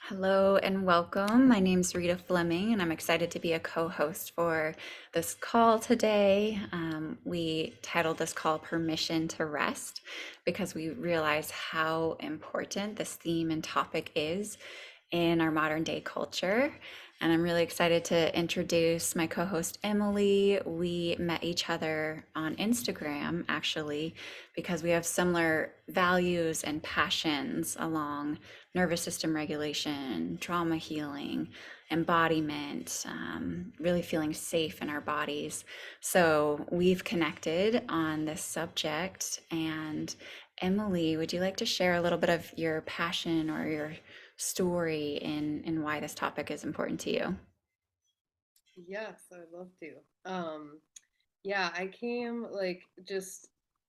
Hello and welcome. My name's Rita Fleming, and I'm excited to be a co host for this call today. We titled this call Permission to Rest because we realize how important this theme and topic is in our modern day culture. And I'm really excited to introduce my co host, Emily. We met each other on Instagram, actually, because we have similar values and passions along nervous system regulation, trauma healing, embodiment, really feeling safe in our bodies. So we've connected on this subject. And Emily, would you like to share a little bit of your passion or your story in why this topic is important to you? Yes, I'd love to. Yeah, I came just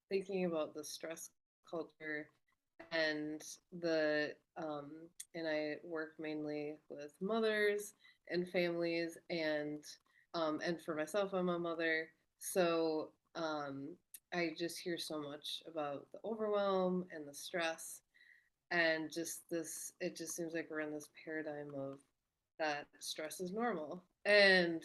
thinking about the stress culture and the and I work mainly with mothers and families and for myself I'm a mother. So I just hear so much about the overwhelm and the stress and just this it just seems like we're in this paradigm of that stress is normal and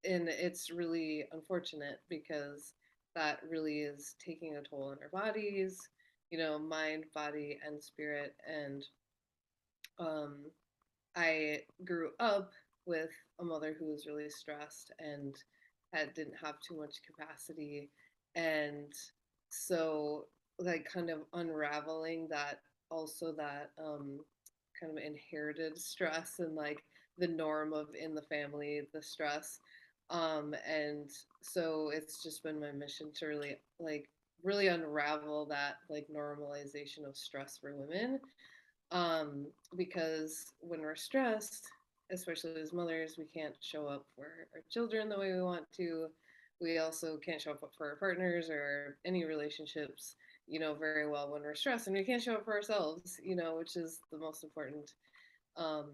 it's really unfortunate because that really is taking a toll on our bodies, mind, body, and spirit. And um I grew up with a mother who was really stressed and didn't have too much capacity. And so, like, kind of unraveling that, also that kind of inherited stress and like the norm of in the family, the stress. And so it's just been my mission to really unravel that like normalization of stress for women, because when we're stressed, especially as mothers, we can't show up for our children the way we want to. We also can't show up for our partners or any relationships, very well when we're stressed, and we can't show up for ourselves, which is the most important. Um,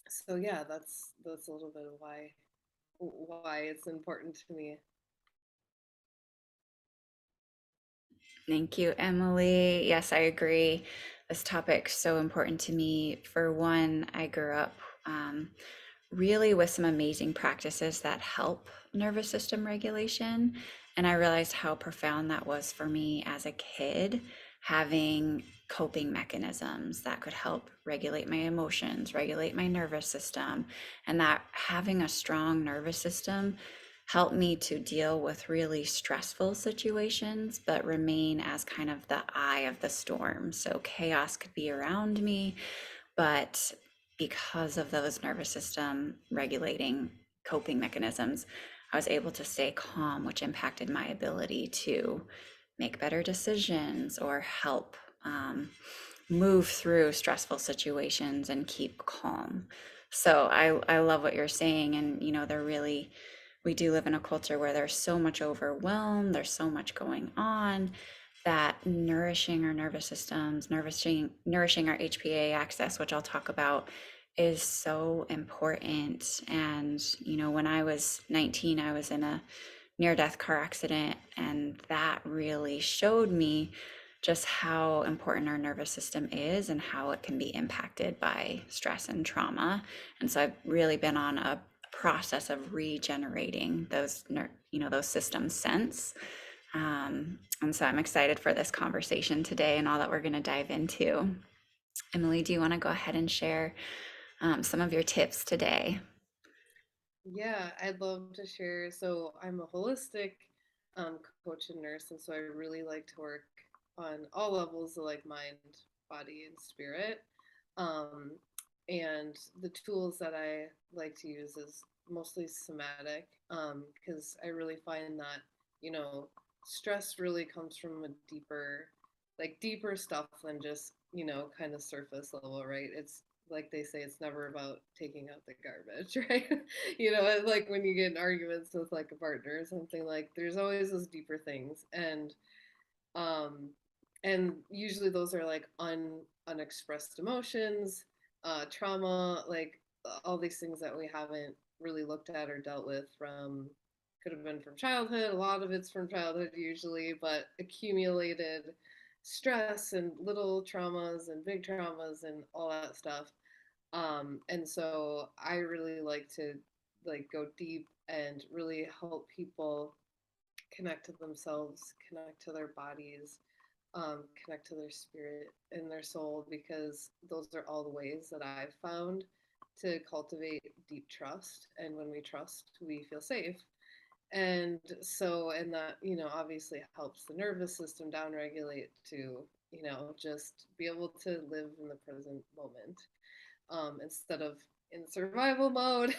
so yeah, that's a little bit of why it's important to me. Thank you, Emily. Yes, I agree. This topic's so important to me. For one, I grew up um, really with some amazing practices that help nervous system regulation. And I realized how profound that was for me as a kid, having coping mechanisms that could help regulate my emotions, regulate my nervous system, and that having a strong nervous system helped me to deal with really stressful situations, but remain as kind of the eye of the storm. So chaos could be around me, but because of those nervous system regulating coping mechanisms, I was able to stay calm, which impacted my ability to make better decisions or help move through stressful situations and keep calm. So I love what you're saying. And, they're really, we do live in a culture where there's so much overwhelm, there's so much going on that nourishing our nervous systems, nourishing our HPA axis, which I'll talk about, is so important. And, when I was 19, I was in a near death car accident, and that really showed me just how important our nervous system is and how it can be impacted by stress and trauma. And so I've really been on a process of regenerating those systems since. And so I'm excited for this conversation today and all that we're going to dive into. Emily, do you want to go ahead and share some of your tips today? Yeah, I'd love to share. So I'm a holistic um, coach and nurse, and so I really like to work on all levels of like mind, body, and spirit. Um, and the tools that I like to use is mostly somatic, because I really find that you know stress really comes from a deeper stuff than just kind of surface level, right? It's like they say, it's never about taking out the garbage, right? Like when you get in arguments with like a partner or something, like there's always those deeper things, um and usually those are like unexpressed emotions, trauma, like all these things that we haven't really looked at or dealt with from, could have been from childhood, a lot of it's from childhood usually, but accumulated stress and little traumas and big traumas and all that stuff. And so I really like to like go deep and really help people connect to themselves, connect to their bodies, connect to their spirit and their soul, because those are all the ways that I've found to cultivate deep trust. And when we trust, we feel safe. And so, and that, obviously helps the nervous system downregulate to, just be able to live in the present moment, instead of in survival mode,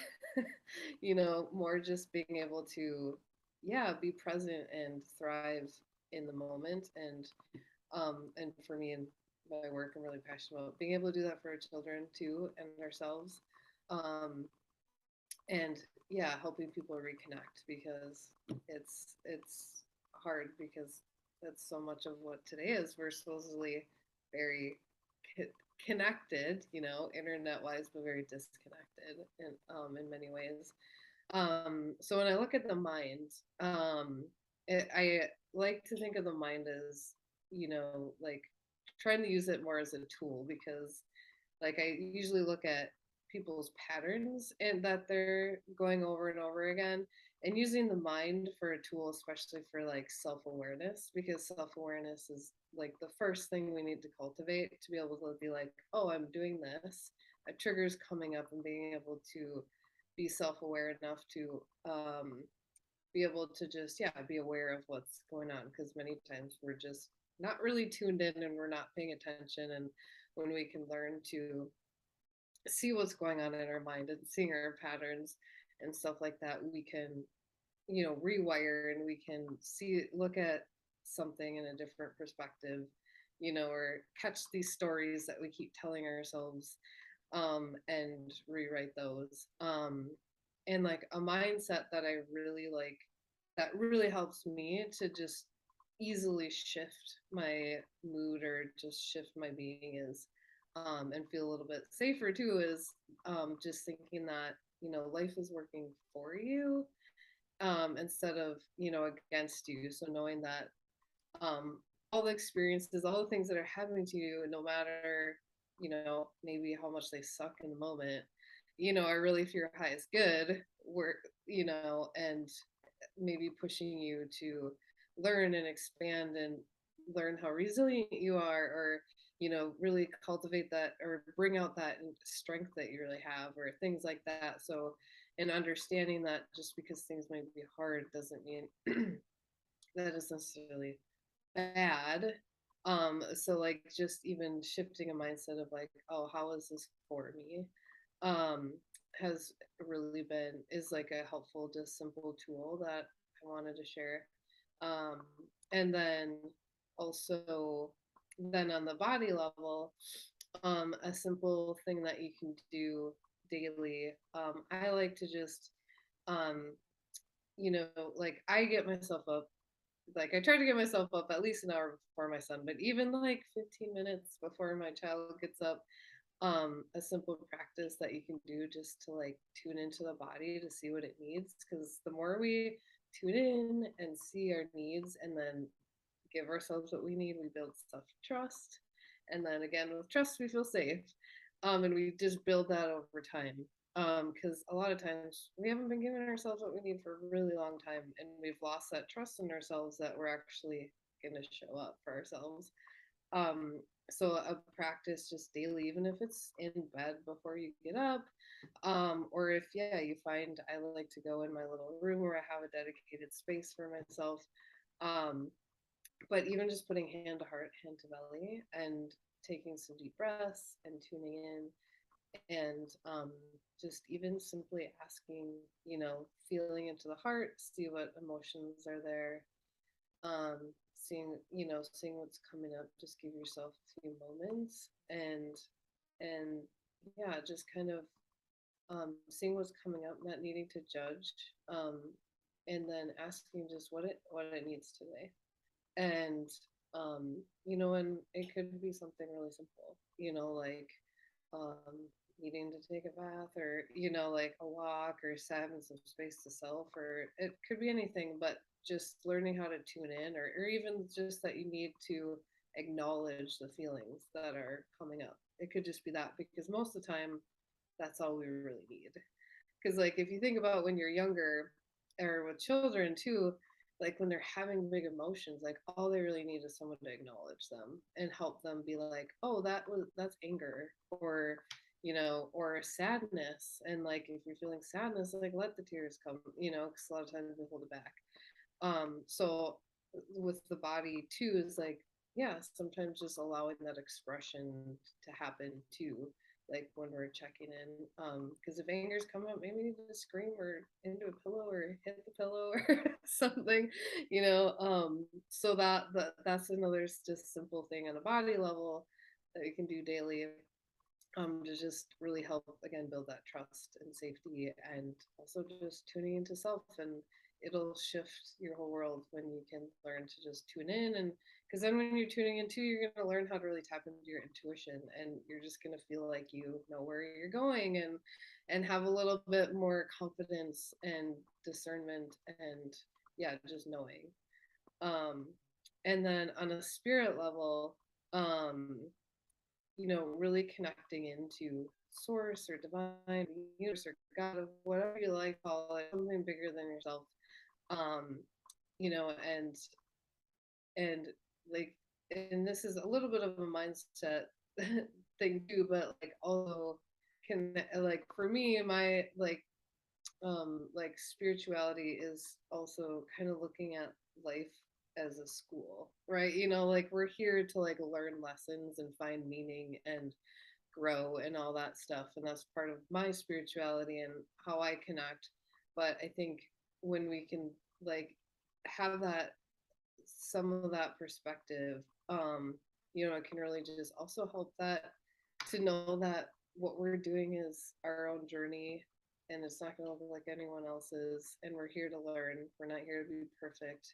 more just being able to, yeah, be present and thrive in the moment. And for me and my work, I'm really passionate about being able to do that for our children too and ourselves. Um, and yeah, helping people reconnect, because it's hard, because that's so much of what today is. We're supposedly very connected, internet wise, but very disconnected in many ways. So when I look at the mind, I like to think of the mind as, like trying to use it more as a tool, because like I usually look at people's patterns and that they're going over and over again, and using the mind for a tool, especially for like self-awareness, because self-awareness is like the first thing we need to cultivate to be able to be like, oh, I'm doing this. A trigger's coming up, and being able to be self-aware enough to be able to just, yeah, be aware of what's going on, because many times we're just not really tuned in and we're not paying attention. And when we can learn to see what's going on in our mind and seeing our patterns and stuff like that, we can, rewire, and we can look at something in a different perspective, or catch these stories that we keep telling ourselves, and rewrite those. And like a mindset that I really like, that really helps me to just easily shift my mood or just shift my being is, and feel a little bit safer too, is just thinking that, life is working for you, instead of, against you. So knowing that, um, all the experiences, all the things that are happening to you, no matter, maybe how much they suck in the moment, are really for your highest good, work, and maybe pushing you to learn and expand and learn how resilient you are, or really cultivate that or bring out that strength that you really have, or things like that. So, and understanding that just because things might be hard doesn't mean that is necessarily bad. So like just even shifting a mindset of like, oh, how is this for me? Um, has really been, is like a helpful, just simple tool that I wanted to share. Um, and then also, then on the body level, a simple thing that you can do daily. I like to just, um, like I get myself up, like I try to get myself up at least an hour before my son, but even like 15 minutes before my child gets up, a simple practice that you can do just to like tune into the body to see what it needs, because the more we tune in and see our needs and then give ourselves what we need, we build self trust, and then again with trust we feel safe, and we just build that over time, because a lot of times we haven't been giving ourselves what we need for a really long time, and we've lost that trust in ourselves that we're actually going to show up for ourselves. um, so a practice just daily, even if it's in bed before you get up, or if, yeah, you find, I like to go in my little room where I have a dedicated space for myself. um, but even just putting hand to heart, hand to belly, and taking some deep breaths and tuning in, and just even simply asking, feeling into the heart, see what emotions are there, seeing what's coming up. Just give yourself a few moments, and yeah, just kind of, seeing what's coming up, not needing to judge, um, and then asking just what it needs today. And and it could be something really simple, like, um needing to take a bath, or like a walk, or just having some space to self, or it could be anything, but just learning how to tune in, or even just that you need to acknowledge the feelings that are coming up. It could just be that, because most of the time that's all we really need. Because, like, if you think about when you're younger or with children too, like when they're having big emotions, like all they really need is someone to acknowledge them and help them be like, oh, that's anger, or or sadness. And like if you're feeling sadness, like let the tears come, because a lot of times we hold it back. So with the body too is like, yeah, sometimes just allowing that expression to happen too, like when we're checking in. Because if anger's coming up, maybe we need to scream or into a pillow or hit the pillow or something, so that's another just simple thing on a body level that you can do daily, to just really help again build that trust and safety, and also just tuning into self. And it'll shift your whole world when you can learn to just tune in. And because then when you're tuning into, you're going to learn how to really tap into your intuition, and you're just going to feel like you know where you're going, and have a little bit more confidence and discernment, and yeah, just knowing. um and then on a spirit level, um really connecting into source or divine universe or God, of whatever you like call it, something bigger than yourself. Um, and like, and this is a little bit of a mindset thing too, but like also can, like, for me, my like spirituality is also kind of looking at life as a school, right? Like we're here to like learn lessons and find meaning and grow and all that stuff, and that's part of my spirituality and how I connect. But I think when we can like have that, some of that perspective, it can really just also help that, to know that what we're doing is our own journey, and it's not going to look like anyone else's, and we're here to learn. We're not here to be perfect,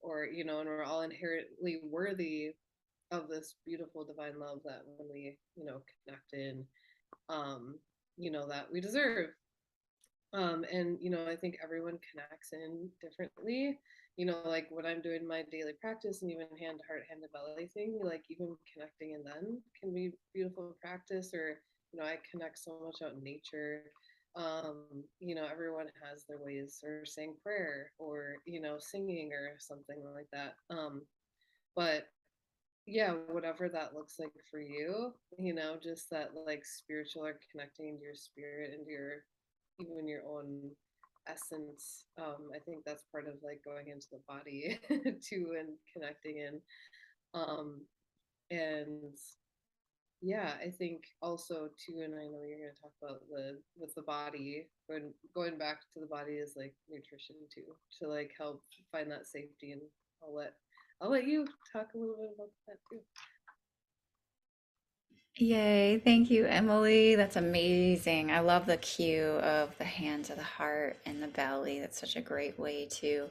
or and we're all inherently worthy of this beautiful divine love that when we connect in, um that we deserve. And I think everyone connects in differently. Like when I'm doing my daily practice, and even hand to heart, hand to belly thing, like even connecting in then can be beautiful practice. Or I connect so much out in nature. Everyone has their ways, or saying prayer, or singing or something like that. But yeah, whatever that looks like for you, just that like spiritual, or connecting to your spirit and your, even your own essence. I think that's part of like going into the body too, and connecting in. um and yeah, I think also too, and I know you're going to talk about the with the body, going back to the body, is like nutrition too, to like help find that safety. And I'll let you talk a little bit about that too. Yay, thank you, Emily. That's amazing. I love the cue of the hand to the heart and the belly. That's such a great way to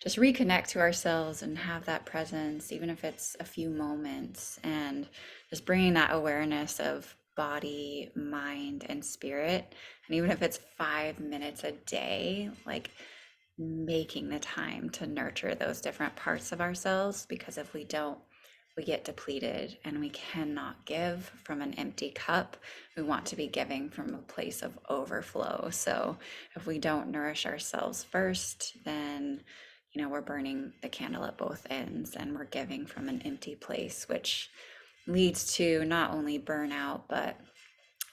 just reconnect to ourselves and have that presence, even if it's a few moments, and just bringing that awareness of body, mind, and spirit. And even if it's 5 minutes a day, like making the time to nurture those different parts of ourselves, because if we don't, we get depleted and we cannot give from an empty cup. We want to be giving from a place of overflow. So if we don't nourish ourselves first, then we're burning the candle at both ends and we're giving from an empty place, which leads to not only burnout but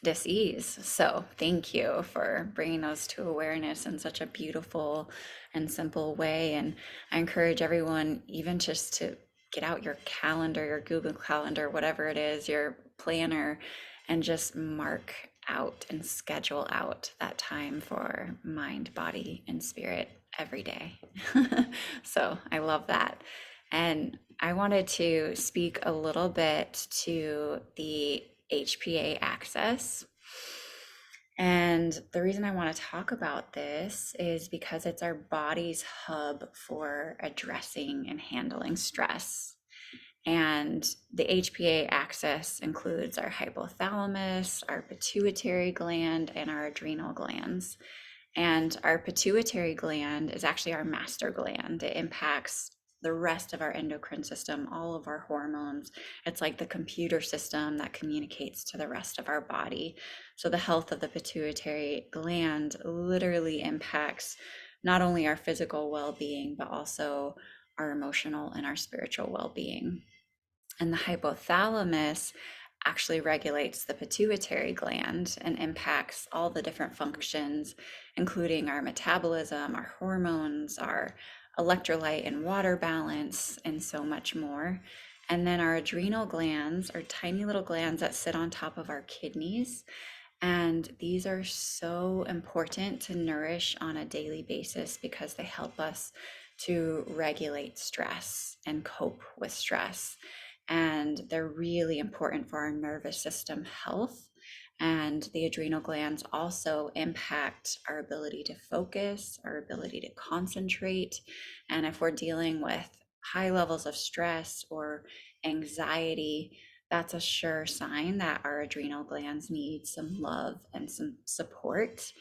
dis-ease. So thank you for bringing those to awareness in such a beautiful and simple way. And I encourage everyone, even just to get out your calendar, your Google Calendar, whatever it is, your planner, and just mark out and schedule out that time for mind, body, and spirit every day. So I love that. And I wanted to speak a little bit to the HPA Access. And the reason I want to talk about this is because it's our body's hub for addressing and handling stress. And the HPA axis includes our hypothalamus, our pituitary gland, and our adrenal glands. And our pituitary gland is actually our master gland. It impacts the rest of our endocrine system, all of our hormones. It's like the computer system that communicates to the rest of our body. So the health of the pituitary gland literally impacts not only our physical well-being, but also our emotional and our spiritual well-being. And the hypothalamus actually regulates the pituitary gland and impacts all the different functions, including our metabolism, our hormones, our electrolyte and water balance, and so much more. And then our adrenal glands are tiny little glands that sit on top of our kidneys. And these are so important to nourish on a daily basis because they help us to regulate stress and cope with stress. And they're really important for our nervous system health. And the adrenal glands also impact our ability to focus, our ability to concentrate. And if we're dealing with high levels of stress or anxiety, that's a sure sign that our adrenal glands need some love and some support.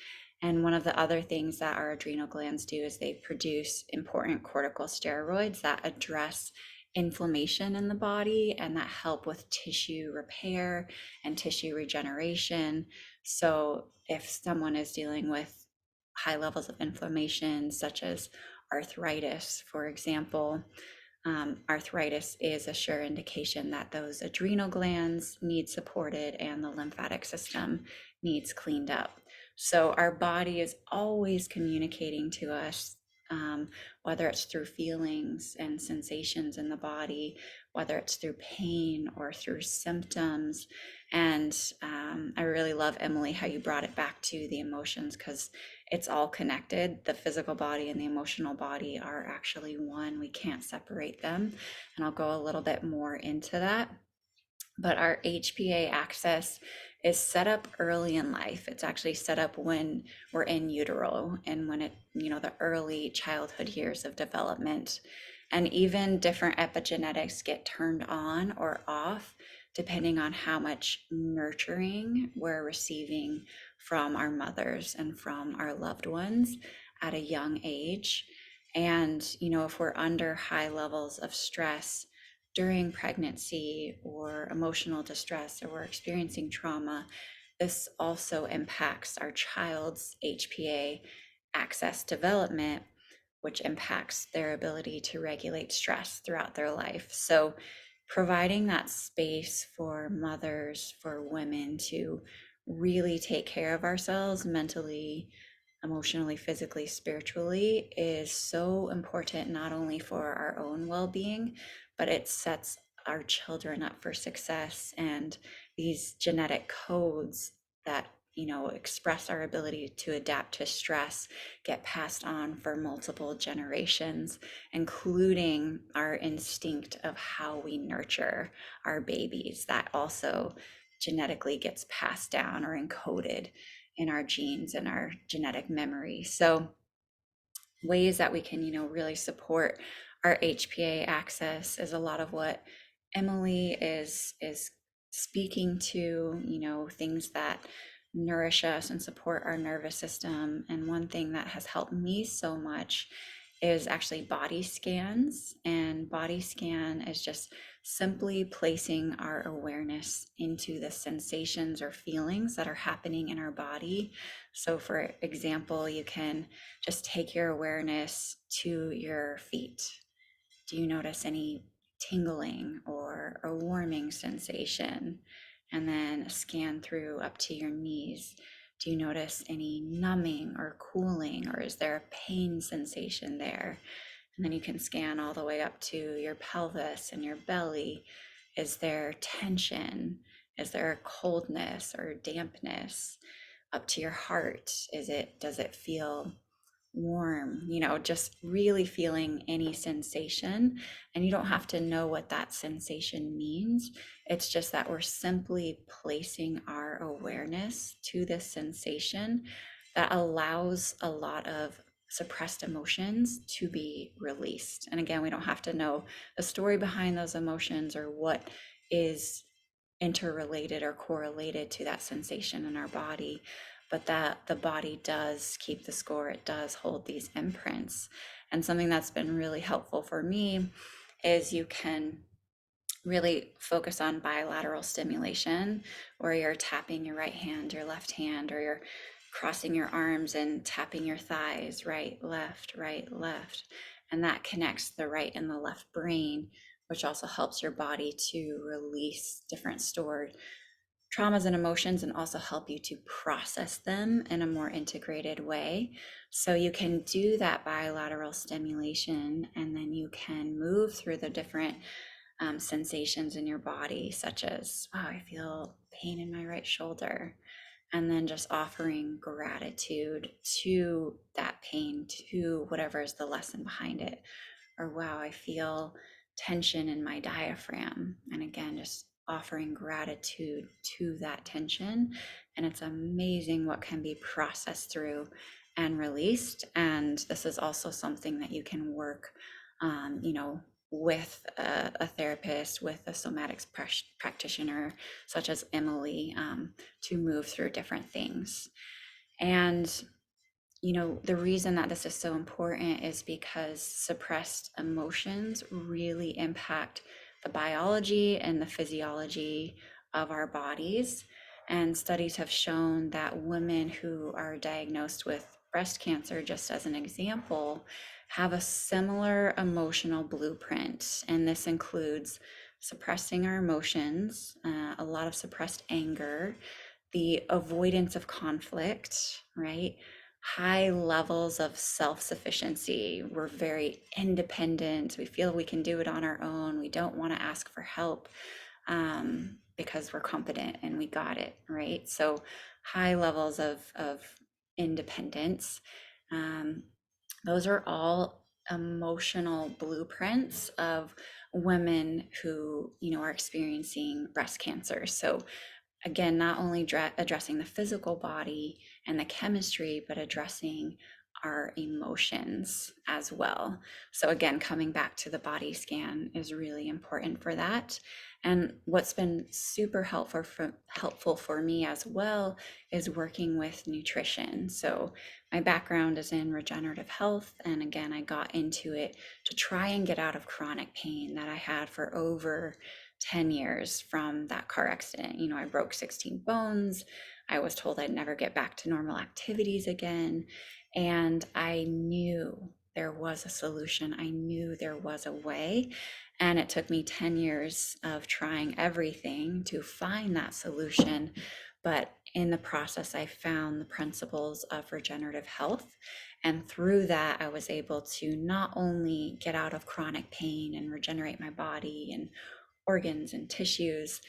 And one of the other things that our adrenal glands do is they produce important corticosteroids that address inflammation in the body and that help with tissue repair and tissue regeneration. So if someone is dealing with high levels of inflammation, such as arthritis, for example, arthritis is a sure indication that those adrenal glands need supported and the lymphatic system needs cleaned up. So our body is always communicating to us, whether it's through feelings and sensations in the body, whether it's through pain or through symptoms. And I really love, Emily, how you brought it back to the emotions, because it's all connected. The physical body and the emotional body are actually one. We can't separate them. And I'll go a little bit more into that. But our HPA access is set up early in life. It's actually set up when we're in utero and when the early childhood years of development. And even different epigenetics get turned on or off depending on how much nurturing we're receiving from our mothers and from our loved ones at a young age. And, if we're under high levels of stress during pregnancy or emotional distress, or we're experiencing trauma, this also impacts our child's HPA access development, which impacts their ability to regulate stress throughout their life. So, providing that space for mothers, for women to really take care of ourselves mentally, emotionally, physically, spiritually is so important, not only for our own well being, but it sets our children up for success. And these genetic codes that express our ability to adapt to stress get passed on for multiple generations, including our instinct of how we nurture our babies. That also genetically gets passed down or encoded in our genes and our genetic memory. So ways that we can, really support our HPA access is a lot of what Emily is speaking to, things that nourish us and support our nervous system. And one thing that has helped me so much is actually body scans. And body scan is just simply placing our awareness into the sensations or feelings that are happening in our body. So, for example, you can just take your awareness to your feet. Do you notice any tingling or a warming sensation? And then scan through up to your knees. Do you notice any numbing or cooling, or is there a pain sensation there? And then you can scan all the way up to your pelvis and your belly. Is there tension? Is there a coldness or dampness? Up to your heart, does it feel warm? Just really feeling any sensation. And you don't have to know what that sensation means. It's just that we're simply placing our awareness to this sensation that allows a lot of suppressed emotions to be released. And again, we don't have to know the story behind those emotions or what is interrelated or correlated to that sensation in our body, but that the body does keep the score. It does hold these imprints. And something that's been really helpful for me is you can really focus on bilateral stimulation, where you're tapping your right hand, your left hand, or you're crossing your arms and tapping your thighs, right, left, right, left. And that connects the right and the left brain, which also helps your body to release different stored traumas and emotions and also help you to process them in a more integrated way. So you can do that bilateral stimulation, and then you can move through the different sensations in your body, such as, wow, I feel pain in my right shoulder. And then just offering gratitude to that pain, to whatever is the lesson behind it. Or, wow, I feel tension in my diaphragm. And again, just offering gratitude to that tension. And it's amazing what can be processed through and released. And this is also something that you can work, with a therapist, with a somatics practitioner, such as Emily, to move through different things. And the reason that this is so important is because suppressed emotions really impact the biology and the physiology of our bodies. And studies have shown that women who are diagnosed with breast cancer, just as an example, have a similar emotional blueprint. And this includes suppressing our emotions, a lot of suppressed anger, the avoidance of conflict, right? High levels of self sufficiency. We're very independent. We feel we can do it on our own. We don't want to ask for help, because we're competent and we got it, right? So, high levels of independence. Um, those are all emotional blueprints of women who, are experiencing breast cancer. So, again, not only addressing the physical body and the chemistry, but addressing our emotions as well. So again, coming back to the body scan is really important for that. And what's been super helpful for me as well is working with nutrition. So my background is in regenerative health, and again, I got into it to try and get out of chronic pain that I had for over 10 years from that car accident. I broke 16 bones. I was told I'd never get back to normal activities again. And I knew there was a solution. I knew there was a way. And it took me 10 years of trying everything to find that solution. But in the process, I found the principles of regenerative health. And through that, I was able to not only get out of chronic pain and regenerate my body and organs and tissues,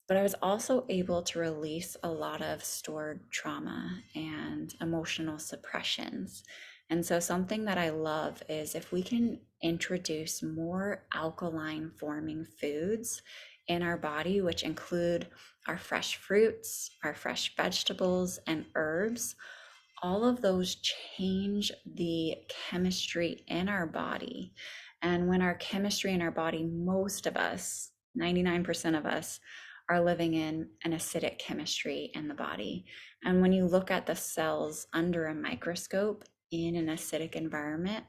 but I was also able to release a lot of stored trauma and emotional suppressions. And so, something that I love is if we can introduce more alkaline forming foods in our body, which include our fresh fruits, our fresh vegetables, and herbs. All of those change the chemistry in our body. And when our chemistry in our body, most of us, 99% of us, are living in an acidic chemistry in the body. And when you look at the cells under a microscope in an acidic environment,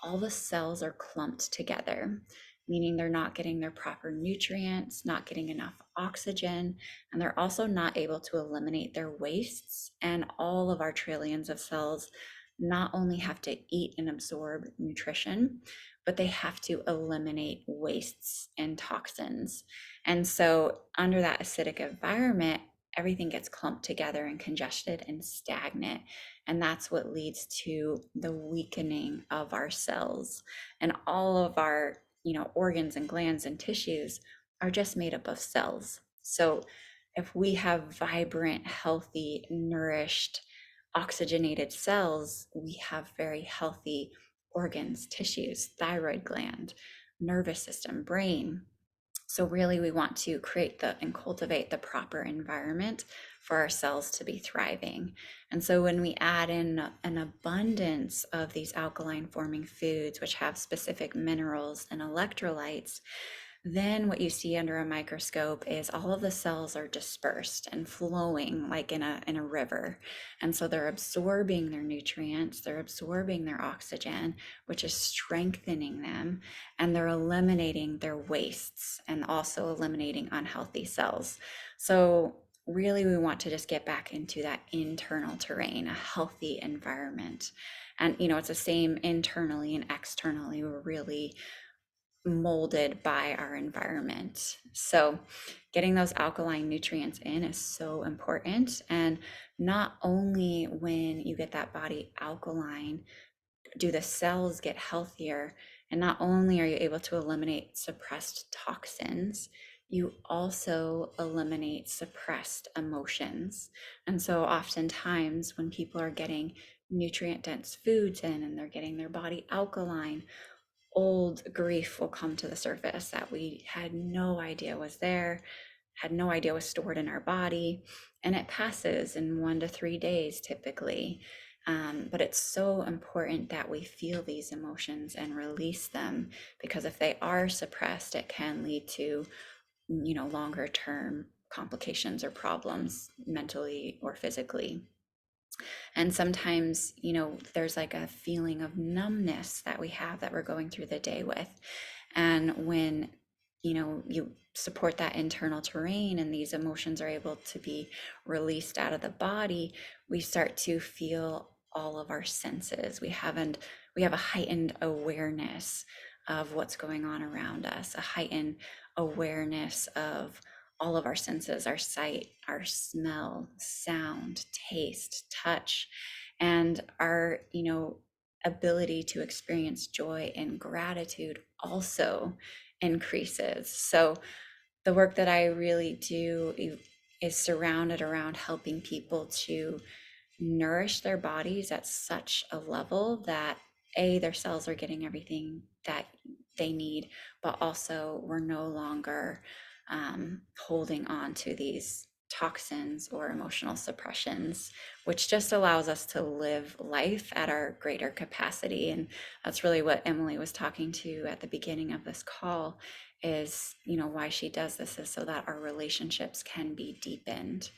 all the cells are clumped together, meaning they're not getting their proper nutrients, not getting enough oxygen, and they're also not able to eliminate their wastes. And all of our trillions of cells not only have to eat and absorb nutrition, but they have to eliminate wastes and toxins. And so, under that acidic environment, everything gets clumped together and congested and stagnant. And that's what leads to the weakening of our cells. And all of our, organs and glands and tissues are just made up of cells. So, if we have vibrant, healthy, nourished, oxygenated cells, we have very healthy organs, tissues, thyroid gland, nervous system, brain. So really we want to create and cultivate the proper environment for our cells to be thriving. And so when we add in an abundance of these alkaline forming foods, which have specific minerals and electrolytes, then what you see under a microscope is all of the cells are dispersed and flowing like in a river. And so they're absorbing their nutrients, they're absorbing their oxygen, which is strengthening them, and they're eliminating their wastes and also eliminating unhealthy cells. So really we want to just get back into that internal terrain, a healthy environment. And it's the same internally and externally. We're really molded by our environment. So, getting those alkaline nutrients in is so important. And not only when you get that body alkaline, do the cells get healthier, and not only are you able to eliminate suppressed toxins, you also eliminate suppressed emotions. And so, oftentimes, when people are getting nutrient dense foods in and they're getting their body alkaline, old grief will come to the surface that we had no idea was there, had no idea was stored in our body, and it passes in 1 to 3 days typically. But it's so important that we feel these emotions and release them, because if they are suppressed, it can lead to, longer term complications or problems mentally or physically. And sometimes, there's like a feeling of numbness that we have that we're going through the day with. And when, you support that internal terrain and these emotions are able to be released out of the body, we start to feel all of our senses. We have a heightened awareness of what's going on around us, a heightened awareness of all of our senses, our sight, our smell, sound, taste, touch, and our, ability to experience joy and gratitude also increases. So the work that I really do is surrounded around helping people to nourish their bodies at such a level that their cells are getting everything that they need, but also we're no longer holding on to these toxins or emotional suppressions, which just allows us to live life at our greater capacity. And that's really what Emily was talking to at the beginning of this call, is why she does this is so that our relationships can be deepened.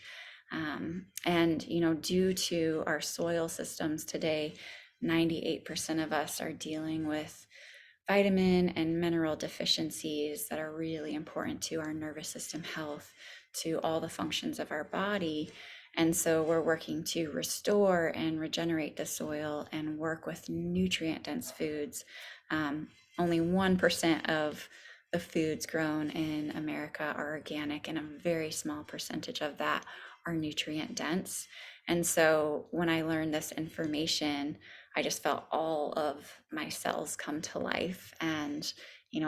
And due to our soil systems today, 98% of us are dealing with vitamin and mineral deficiencies that are really important to our nervous system health, to all the functions of our body. And so we're working to restore and regenerate the soil and work with nutrient dense foods. Only 1% of the foods grown in America are organic, and a very small percentage of that are nutrient dense. And so when I learned this information, I just felt all of my cells come to life. And,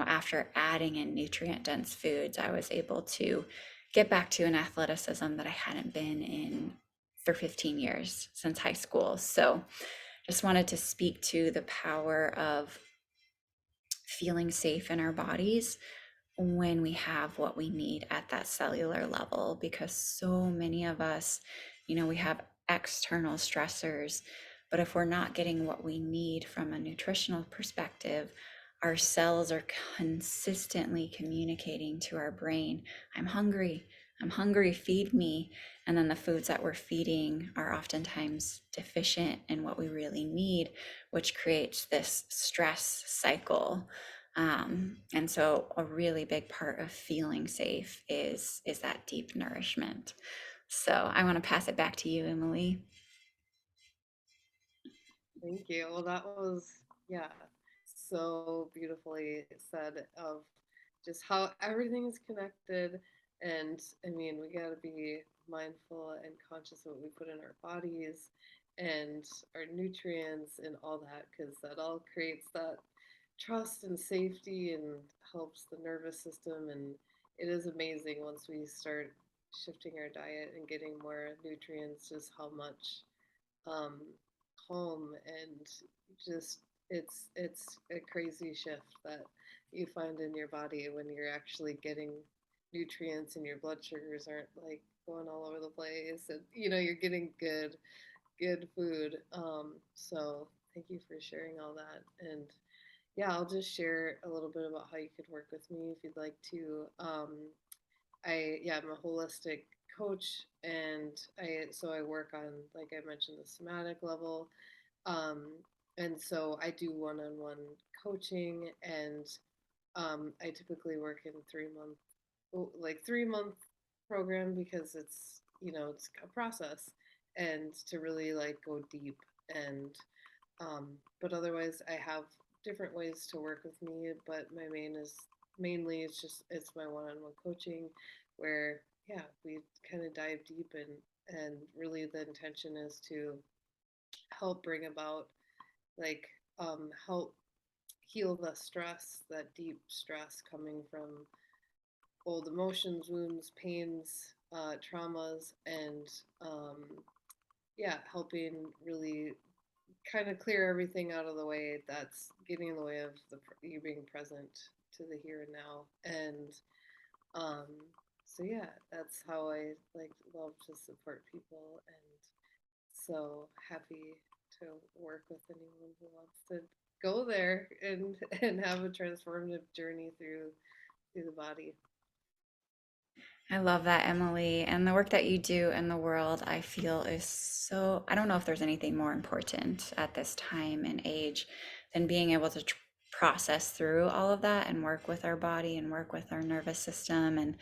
after adding in nutrient dense foods, I was able to get back to an athleticism that I hadn't been in for 15 years since high school. So just wanted to speak to the power of feeling safe in our bodies when we have what we need at that cellular level, because so many of us, we have external stressors, but if we're not getting what we need from a nutritional perspective, our cells are consistently communicating to our brain, I'm hungry, I'm hungry, feed me. And then the foods that we're feeding are oftentimes deficient in what we really need, which creates this stress cycle. And so a really big part of feeling safe is that deep nourishment. So I want to pass it back to you, Emily. Thank you. Well, that was, yeah, so beautifully said, of just how everything is connected. And I mean, we got to be mindful and conscious of what we put in our bodies and our nutrients and all that, because that all creates that trust and safety and helps the nervous system. And it is amazing once we start shifting our diet and getting more nutrients, just how much um, calm and just it's a crazy shift that you find in your body when you're actually getting nutrients and your blood sugars aren't like going all over the place, and you're getting good food. So thank you for sharing all that. And Yeah, I'll just share a little bit about how you could work with me if you'd like to. I'm a holistic coach, and I work on, like I mentioned, the somatic level. Um, and so I do one-on-one coaching, and I typically work in 3 month, like 3 month program, because it's a process, and to really like go deep. And but otherwise, I have different ways to work with me. But my mainly it's my one-on-one coaching, where yeah, we kind of dive deep, and really the intention is to help bring about, like, help heal the stress, that deep stress coming from old emotions, wounds, pains, traumas, and yeah, helping really kind of clear everything out of the way that's getting in the way of you being present to the here and now. And um, so yeah, that's how I like love to support people, and so happy to work with anyone who wants to go there and have a transformative journey through the body. I love that, Emily. And the work that you do in the world, I feel is so, I don't know if there's anything more important at this time and age than being able to process through all of that and work with our body and work with our nervous system. And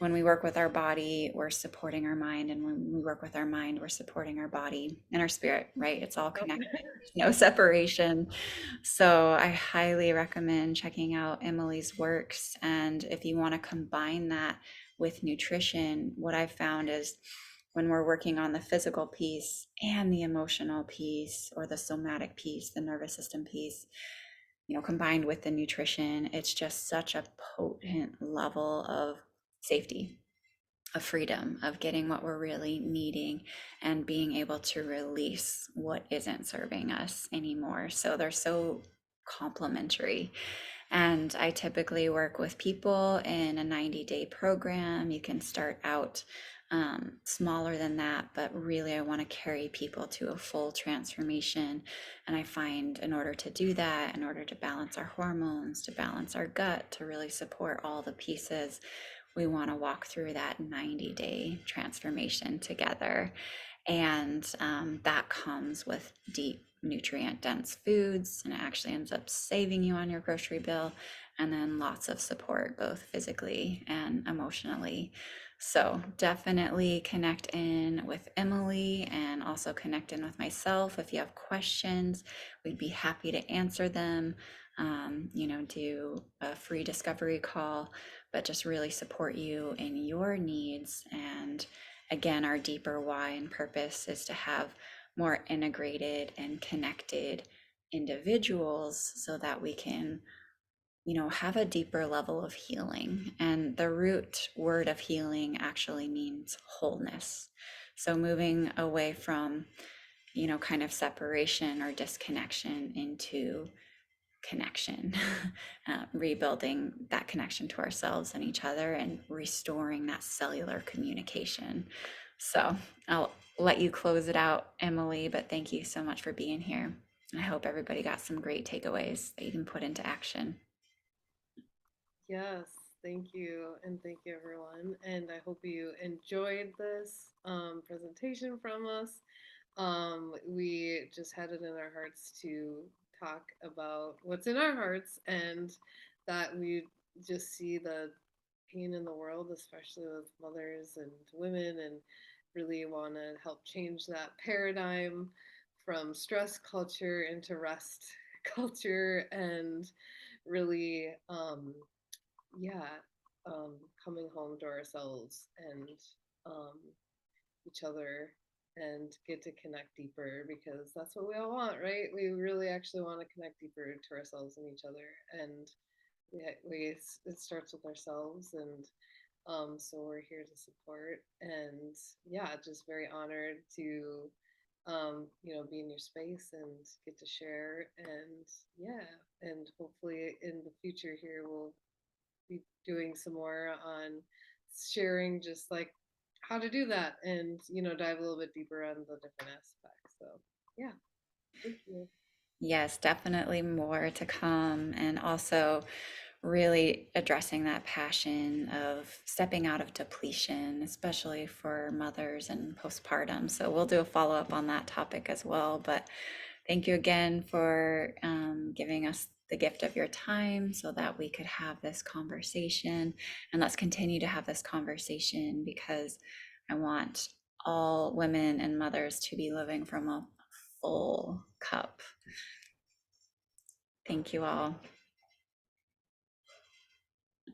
when we work with our body, we're supporting our mind. And when we work with our mind, we're supporting our body and our spirit, right? It's all Yep. connected, no separation. So I highly recommend checking out Emily's works. And if you want to combine that with nutrition, what I've found is when we're working on the physical piece and the emotional piece or the somatic piece, the nervous system piece, combined with the nutrition, it's just such a potent level of safety, of freedom, of getting what we're really needing and being able to release what isn't serving us anymore. So they're so complementary. And I typically work with people in a 90-day program. You can start out smaller than that, but really, I want to carry people to a full transformation. And I find in order to do that, in order to balance our hormones, to balance our gut, to really support all the pieces, we want to walk through that 90-day transformation together. And that comes with deep nutrient dense foods, and it actually ends up saving you on your grocery bill. And then lots of support, both physically and emotionally. So definitely connect in with Emily and also connect in with myself. If you have questions, we'd be happy to answer them. Do a free discovery call, but just really support you in your needs. And again, our deeper why and purpose is to have more integrated and connected individuals so that we can, have a deeper level of healing. And the root word of healing actually means wholeness. So moving away from, kind of separation or disconnection into connection, rebuilding that connection to ourselves and each other and restoring that cellular communication. So I'll let you close it out, Emily, but thank you so much for being here. I hope everybody got some great takeaways that you can put into action. Yes, thank you, and thank you everyone. And I hope you enjoyed this presentation from us. We just had it in our hearts to talk about what's in our hearts, and that we just see the pain in the world, especially with mothers and women, and really want to help change that paradigm from stress culture into rest culture, and really yeah, coming home to ourselves and um, each other, and get to connect deeper, because that's what we all want, right? We really actually want to connect deeper to ourselves and each other, and it starts with ourselves, and so we're here to support, and yeah, just very honored to be in your space and get to share, and yeah, and hopefully in the future here we'll be doing some more on sharing, just like how to do that, and dive a little bit deeper on the different aspects. So yeah, thank you. Yes, definitely more to come. And also really addressing that passion of stepping out of depletion, especially for mothers and postpartum. So we'll do a follow up on that topic as well. But thank you again for giving us the gift of your time so that we could have this conversation. And let's continue to have this conversation because I want all women and mothers to be living from a full cup. Thank you all.